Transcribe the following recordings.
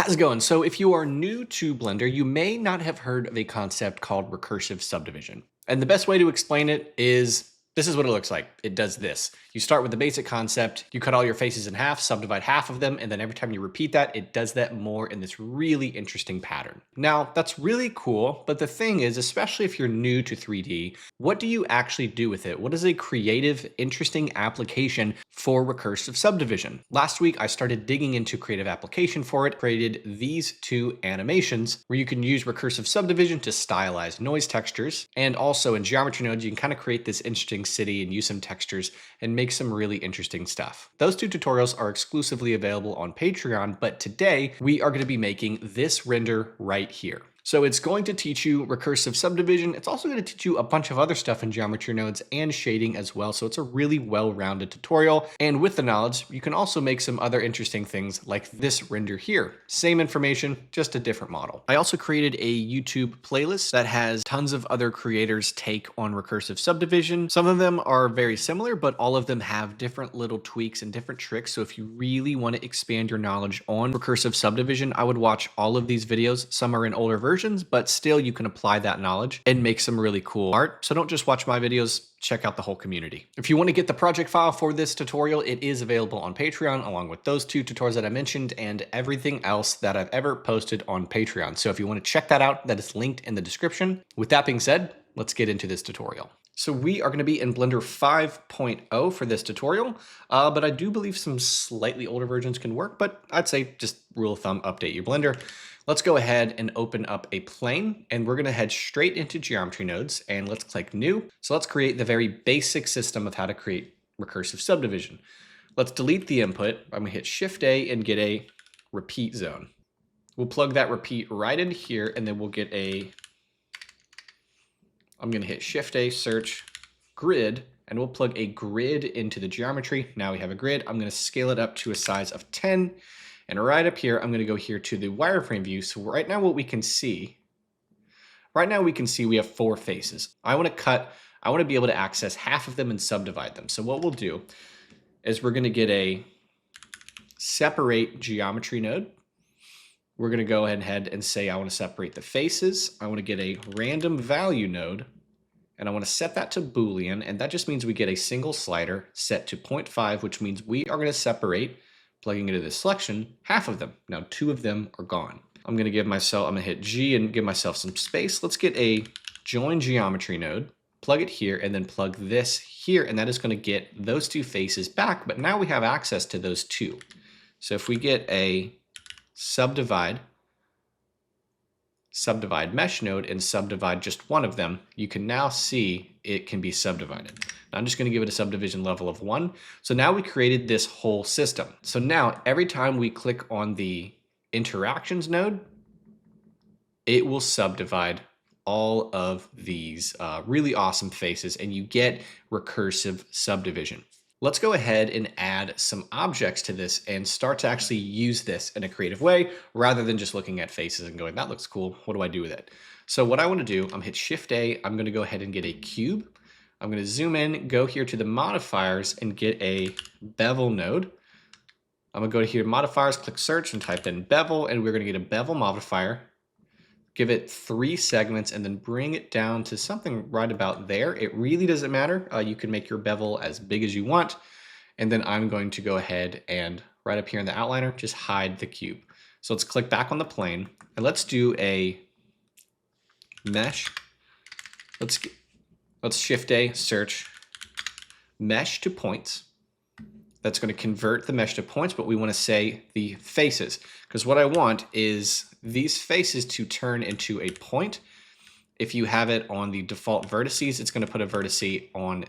How's it going? So if you are new to Blender, you may not have heard of a concept called recursive subdivision. And the best way to explain it is this is what it looks like. It does this. You start with the basic concept, you cut all your faces in half, subdivide half of them, and then every time you repeat that, it does that more in this really interesting pattern. Now, that's really cool, but the thing is, especially if you're new to 3D, what do you actually do with it? What is a creative, interesting application for recursive subdivision? Last week, I started digging into creative application for it, created these two animations where you can use recursive subdivision to stylize noise textures. And also in geometry nodes, you can kind of create this interesting city and use some textures and make some really interesting stuff. Those two tutorials are exclusively available on Patreon, but today we are going to be making this render right here. So it's going to teach you recursive subdivision. It's also going to teach you a bunch of other stuff in geometry nodes and shading as well. So it's a really well-rounded tutorial. And with the knowledge, you can also make some other interesting things like this render here. Same information, just a different model. I also created a YouTube playlist that has tons of other creators' take on recursive subdivision. Some of them are very similar, but all of them have different little tweaks and different tricks. So if you really want to expand your knowledge on recursive subdivision, I would watch all of these videos. Some are in older versions, but still you can apply that knowledge and make some really cool art. So don't just watch my videos, check out the whole community. If you want to get the project file for this tutorial, it is available on Patreon along with those two tutorials that I mentioned and everything else that I've ever posted on Patreon. So if you want to check that out, that is linked in the description. With that being said, let's get into this tutorial. So we are going to be in Blender 5.0 for this tutorial, but I do believe some slightly older versions can work, but I'd say just rule of thumb, update your Blender. Let's go ahead and open up a plane, and we're going to head straight into geometry nodes, and let's click new. So let's create the very basic system of how to create recursive subdivision. Let's delete the input. I'm going to hit Shift A and get a repeat zone. We'll plug that repeat right in here, and then we'll get I'm going to hit Shift A, search grid, and we'll plug a grid into the geometry. Now we have a grid. I'm going to scale it up to a size of 10. And right up here, I'm going to go here to the wireframe view. So right now we can see we have 4 faces. I want to be able to access half of them and subdivide them. So what we'll do is we're going to get a separate geometry node. We're going to go ahead and say I want to separate the faces. I want to get a random value node, and I want to set that to Boolean, and that just means we get a single slider set to 0.5, which means we are going to separate, plugging into this selection, half of them. Now 2 of them are gone. I'm going to hit G and give myself some space. Let's get a join geometry node, plug it here, and then plug this here, and that is going to get those 2 faces back, but now we have access to those 2. So if we get a subdivide mesh node and subdivide just one of them, you can now see it can be subdivided. Now I'm just going to give it a subdivision level of 1. So now we created this whole system. So now every time we click on the interactions node, it will subdivide all of these really awesome faces, and you get recursive subdivision. Let's go ahead and add some objects to this and start to actually use this in a creative way rather than just looking at faces and going, that looks cool. What do I do with it? So what I want to do, I'm going to hit Shift A. I'm going to go ahead and get a cube. I'm going to zoom in, go here to the modifiers and get a bevel node. I'm going to go here to modifiers, click search and type in bevel, and we're going to get a bevel modifier. Give it 3 segments and then bring it down to something right about there. It really doesn't matter. You can make your bevel as big as you want. And then I'm going to go ahead and right up here in the outliner, just hide the cube. So let's click back on the plane and let's do a mesh. Let's Shift A, search mesh to points. That's going to convert the mesh to points, but we want to say the faces, because what I want is these faces to turn into a point. If you have it on the default vertices, it's going to put a vertice on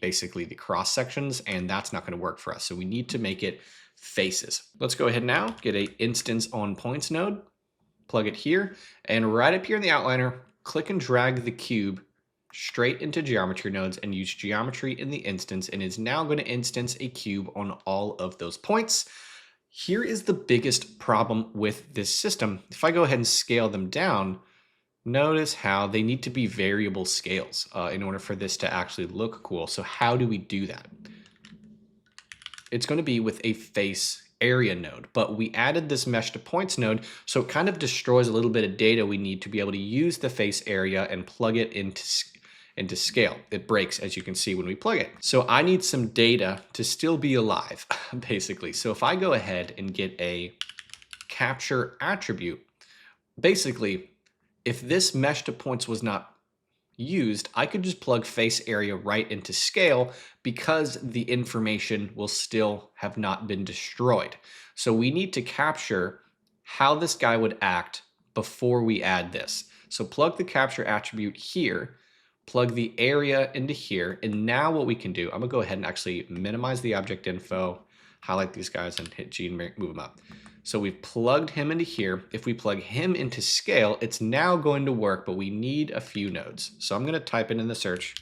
basically the cross sections, and that's not going to work for us. So we need to make it faces. Let's go ahead now, get a instance on points node, plug it here, and right up here in the outliner, click and drag the cube straight into geometry nodes and use geometry in the instance, and is now going to instance a cube on all of those points. Here is the biggest problem with this system. If I go ahead and scale them down, notice how they need to be variable scales in order for this to actually look cool. So how do we do that? It's going to be with a face area node, but we added this mesh to points node, so it kind of destroys a little bit of data we need to be able to use the face area and plug it into scale. It breaks, as you can see when we plug it. So I need some data to still be alive, basically. So if I go ahead and get a capture attribute, basically, if this mesh to points was not used, I could just plug face area right into scale because the information will still have not been destroyed. So we need to capture how this guy would act before we add this. So plug the capture attribute here, plug the area into here, and now what we can do, I'm gonna go ahead and actually minimize the object info, highlight these guys and hit G and move them up. So we've plugged him into here. If we plug him into scale, it's now going to work, but we need a few nodes. So I'm gonna type in the search,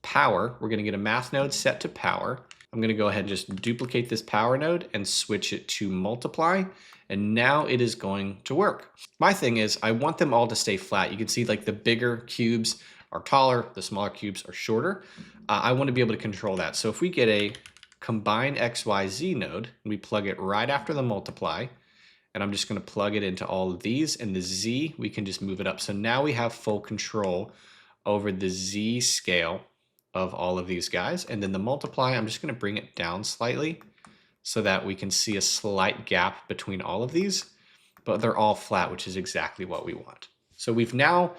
power. We're gonna get a math node set to power. I'm gonna go ahead and just duplicate this power node and switch it to multiply. And now it is going to work. My thing is I want them all to stay flat. You can see like the bigger cubes are taller, the smaller cubes are shorter. I want to be able to control that. So if we get a combine XYZ node, and we plug it right after the multiply, and I'm just going to plug it into all of these, and the Z, we can just move it up. So now we have full control over the Z scale of all of these guys. And then the multiply, I'm just going to bring it down slightly so that we can see a slight gap between all of these, but they're all flat, which is exactly what we want. So we've now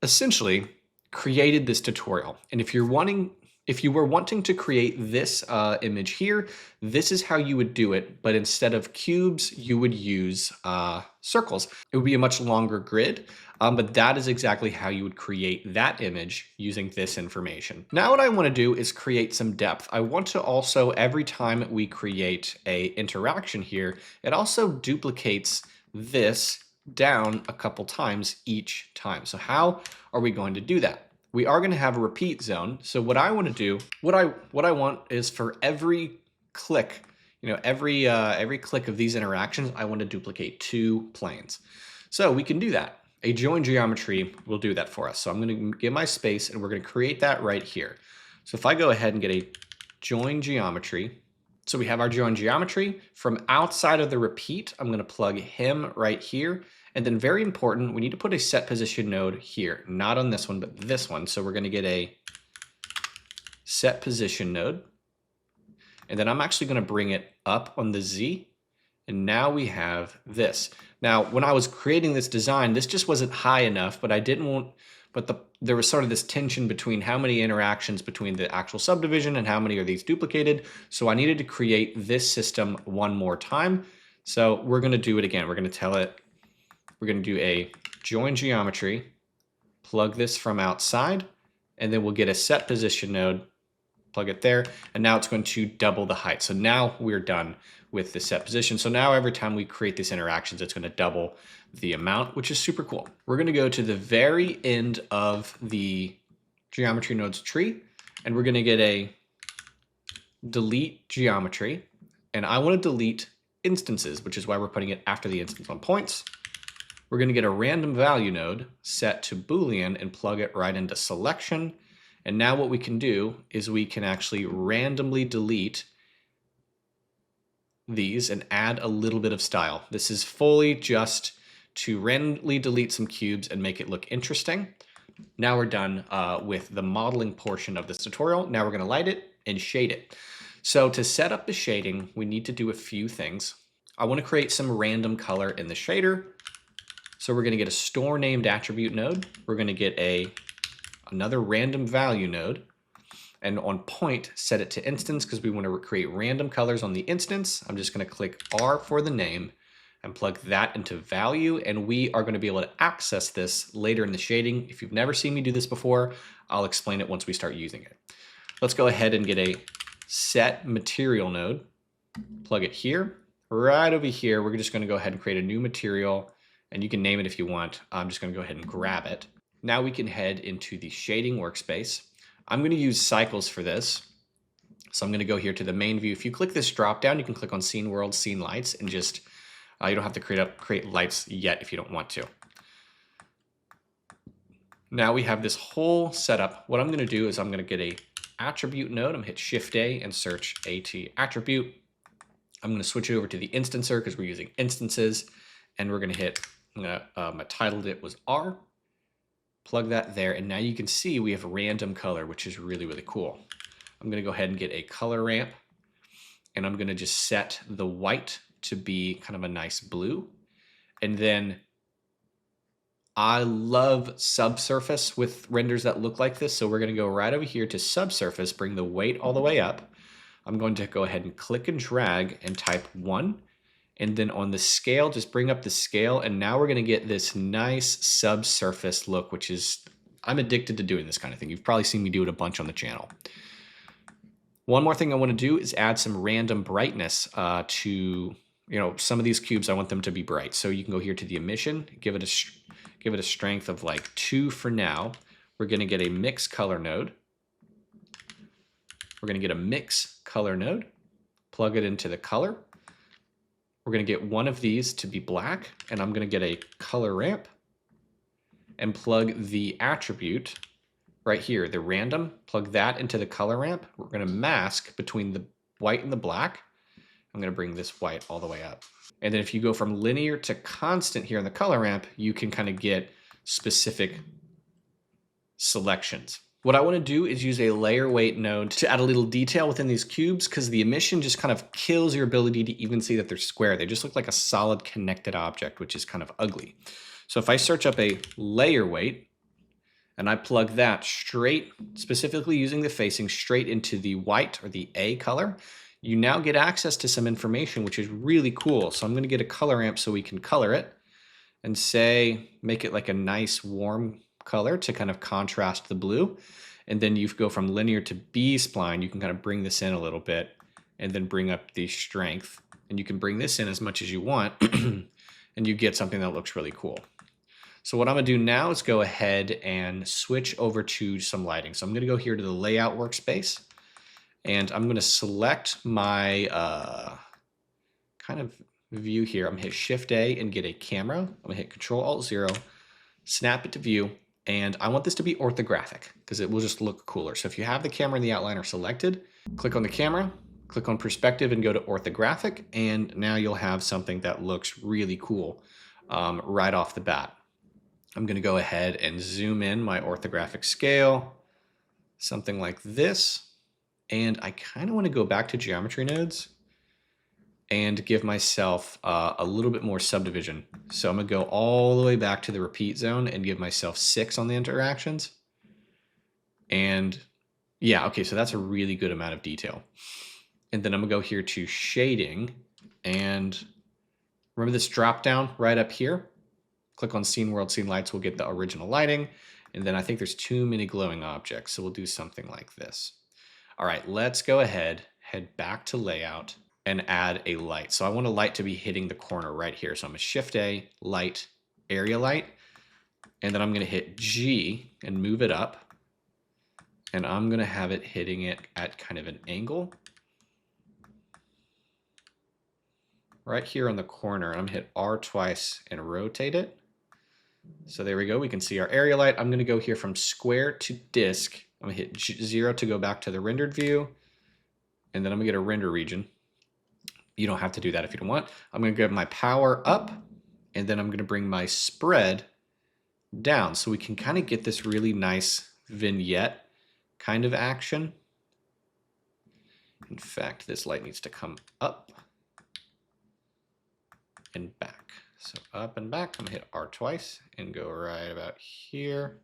essentially created this tutorial. And if you were wanting to create this image here, this is how you would do it. But instead of cubes, you would use circles. It would be a much longer grid, but that is exactly how you would create that image using this information. Now what I want to do is create some depth. I want to also, every time we create a interaction here, it also duplicates this down a couple times each time. So how are we going to do that? We are going to have a repeat zone. So what I want to do, what I want is for every click, every click of these interactions, I want to duplicate 2 planes. So we can do that. A join geometry will do that for us. So I'm going to give my space and we're going to create that right here. So if I go ahead and get a join geometry, so we have our join geometry. From outside of the repeat, I'm going to plug him right here. And then very important, we need to put a set position node here, not on this one, but this one. So we're going to get a set position node. And then I'm actually going to bring it up on the Z. And now we have this. Now, when I was creating this design, this just wasn't high enough, but I didn't want, there was sort of this tension between how many interactions between the actual subdivision and how many are these duplicated. So I needed to create this system one more time. So we're going to do it again. We're going to tell it, we're going to do a join geometry, plug this from outside, and then we'll get a set position node, plug it there, and now it's going to double the height. So now we're done with the set position. So now every time we create these interactions, it's going to double the amount, which is super cool. We're going to go to the very end of the geometry nodes tree, and we're going to get a delete geometry, and I want to delete instances, which is why we're putting it after the instance on points. We're going to get a random value node set to Boolean and plug it right into selection. And now what we can do is we can actually randomly delete these and add a little bit of style. This is fully just to randomly delete some cubes and make it look interesting. Now we're done with the modeling portion of this tutorial. Now we're going to light it and shade it. So to set up the shading, we need to do a few things. I want to create some random color in the shader. So we're going to get a store named attribute node. We're going to get another random value node. And on point, set it to instance because we want to create random colors on the instance. I'm just going to click R for the name and plug that into value. And we are going to be able to access this later in the shading. If you've never seen me do this before, I'll explain it once we start using it. Let's go ahead and get a set material node, plug it here. Right over here, we're just going to go ahead and create a new material, and you can name it if you want. I'm just going to go ahead and grab it. Now we can head into the shading workspace. I'm going to use cycles for this. So I'm going to go here to the main view. If you click this drop down, you can click on scene world, scene lights, and just, you don't have to create lights yet if you don't want to. Now we have this whole setup. What I'm going to do is I'm going to get a attribute node. I'm going to hit Shift A and search AT attribute. I'm going to switch it over to the instancer because we're using instances, and we're going to hit, I titled it was R, plug that there, and now you can see we have random color, which is really, really cool. I'm going to go ahead and get a color ramp, and I'm going to just set the white to be kind of a nice blue. And then I love subsurface with renders that look like this. So we're going to go right over here to subsurface, bring the weight all the way up. I'm going to go ahead and click and drag and type 1. And then on the scale, just bring up the scale. And now we're going to get this nice subsurface look, which is, I'm addicted to doing this kind of thing. You've probably seen me do it a bunch on the channel. One more thing I want to do is add some random brightness to, some of these cubes. I want them to be bright. So you can go here to the emission, give it a strength of like 2 for now. We're going to get a mix color node. We're going to get a mix color node, plug it into the color. We're going to get one of these to be black, and I'm going to get a color ramp and plug the attribute right here, the random, plug that into the color ramp. We're going to mask between the white and the black. I'm going to bring this white all the way up. And then if you go from linear to constant here in the color ramp, you can kind of get specific selections. What I want to do is use a layer weight node to add a little detail within these cubes, because the emission just kind of kills your ability to even see that they're square. They just look like a solid connected object, which is kind of ugly. So if I search up a layer weight and I plug that straight, specifically using the facing straight into the white or the A color, you now get access to some information, which is really cool. So I'm going to get a color ramp so we can color it and say, make it like a nice warm color to kind of contrast the blue. And then you go from linear to B-spline. You can kind of bring this in a little bit and then bring up the strength. And you can bring this in as much as you want and you get something that looks really cool. So what I'm gonna do now is go ahead and switch over to some lighting. So I'm gonna go here to the layout workspace, and I'm gonna select my kind of view here. I'm gonna hit Shift A and get a camera. I'm gonna hit Control Alt 0, snap it to view, and I want this to be orthographic because it will just look cooler. So if you have the camera and the outliner selected, click on the camera, click on perspective and go to orthographic, and now you'll have something that looks really cool right off the bat. I'm going to go ahead and zoom in my orthographic scale, something like this. And I kind of want to go back to geometry nodes and give myself a little bit more subdivision. So I'm going to go all the way back to the repeat zone and give myself 6 on the interactions. And yeah, okay, so that's a really good amount of detail. And then I'm going to go here to shading, and remember this drop down right up here? Click on Scene World, Scene Lights, we'll get the original lighting. And then I think there's too many glowing objects, so we'll do something like this. All right, let's go ahead, head back to layout, and add a light. So I want a light to be hitting the corner right here. So I'm gonna Shift A, light, area light, and then I'm gonna hit G and move it up. And I'm gonna have it hitting it at kind of an angle. Right here on the corner, I'm gonna hit R twice and rotate it. So there we go, we can see our area light. I'm gonna go here from square to disk. I'm gonna hit 0 to go back to the rendered view. And then I'm gonna get a render region. You don't have to do that if you don't want. I'm gonna get my power up, and then I'm gonna bring my spread down so we can kind of get this really nice vignette kind of action. In fact, this light needs to come up and back. So up and back, I'm gonna hit R twice and go right about here.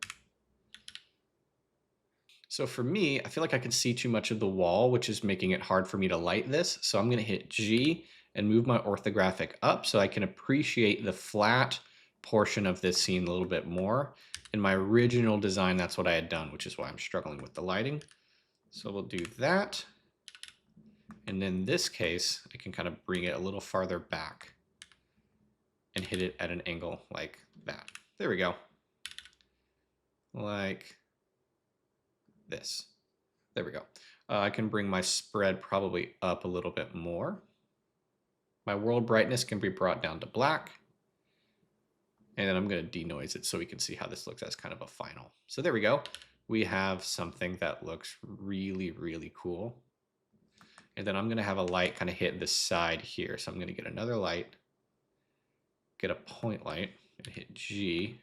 So for me, I feel like I can see too much of the wall, which is making it hard for me to light this. So I'm gonna hit G and move my orthographic up so I can appreciate the flat portion of this scene a little bit more. In my original design, that's what I had done, which is why I'm struggling with the lighting. So we'll do that. And in this case, I can kind of bring it a little farther back and hit it at an angle like that. There we go. Like this. There we go. I can bring my spread probably up a little bit more. My world brightness can be brought down to black. And then I'm going to denoise it so we can see how this looks as kind of a final. So there we go. We have something that looks really, really cool. And then I'm gonna have a light kind of hit this side here. So I'm gonna get another light, get a point light, and hit G.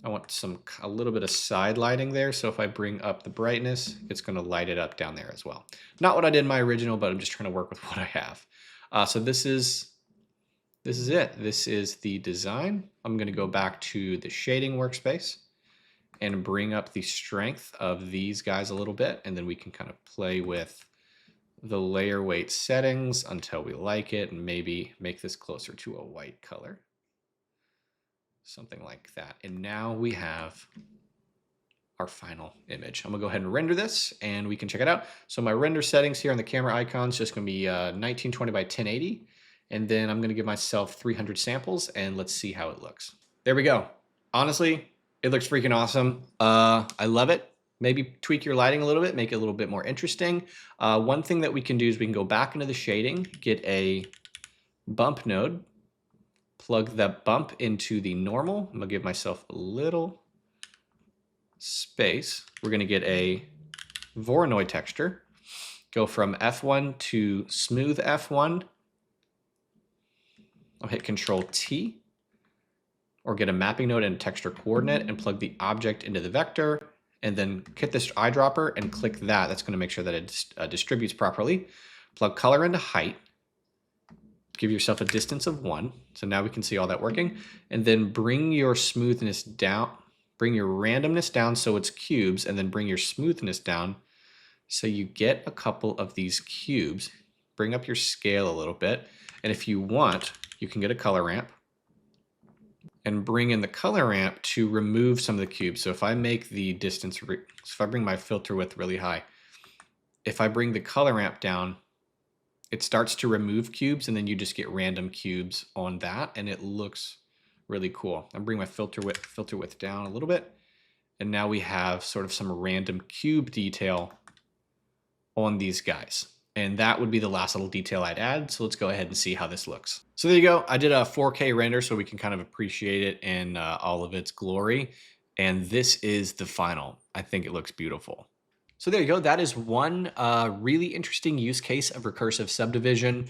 I want a little bit of side lighting there. So if I bring up the brightness, it's gonna light it up down there as well. Not what I did in my original, but I'm just trying to work with what I have. So this is it. This is the design. I'm gonna go back to the shading workspace and bring up the strength of these guys a little bit. And then we can kind of play with the layer weight settings until we like it, and maybe make this closer to a white color. Something like that. And now we have our final image. I'm gonna go ahead and render this and we can check it out. So my render settings here on the camera icon is just gonna be 1920 by 1080. And then I'm gonna give myself 300 samples and let's see how it looks. There we go. Honestly, it looks freaking awesome. I love it. Maybe tweak your lighting a little bit, make it a little bit more interesting. One thing that we can do is we can go back into the shading, get a bump node, plug that bump into the normal. I'm gonna give myself a little space. We're gonna get a Voronoi texture, go from F1 to smooth F1. I'll hit Control T, or get a mapping node and texture coordinate and plug the object into the vector, and then hit this eyedropper and click that. That's gonna make sure that it distributes properly. Plug color into height, give yourself a distance of 1. So now we can see all that working. And then bring your smoothness down, bring your randomness down so it's cubes, and then bring your smoothness down so you get a couple of these cubes. Bring up your scale a little bit. And if you want, you can get a color ramp and bring in the color ramp to remove some of the cubes. So if I make the distance, so if I bring my filter width really high, if I bring the color ramp down, it starts to remove cubes and then you just get random cubes on that and it looks really cool. I'm bringing my filter width down a little bit. And now we have sort of some random cube detail on these guys. And that would be the last little detail I'd add. So let's go ahead and see how this looks. So there you go. I did a 4K render so we can kind of appreciate it in all of its glory. And this is the final. I think it looks beautiful. So there you go. That is one really interesting use case of recursive subdivision.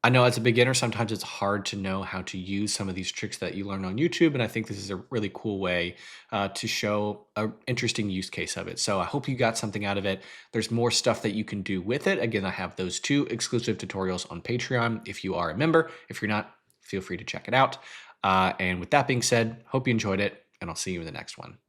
I know as a beginner, sometimes it's hard to know how to use some of these tricks that you learn on YouTube. And I think this is a really cool way to show an interesting use case of it. So I hope you got something out of it. There's more stuff that you can do with it. Again, I have those 2 exclusive tutorials on Patreon if you are a member. If you're not, feel free to check it out. And with that being said, hope you enjoyed it, and I'll see you in the next one.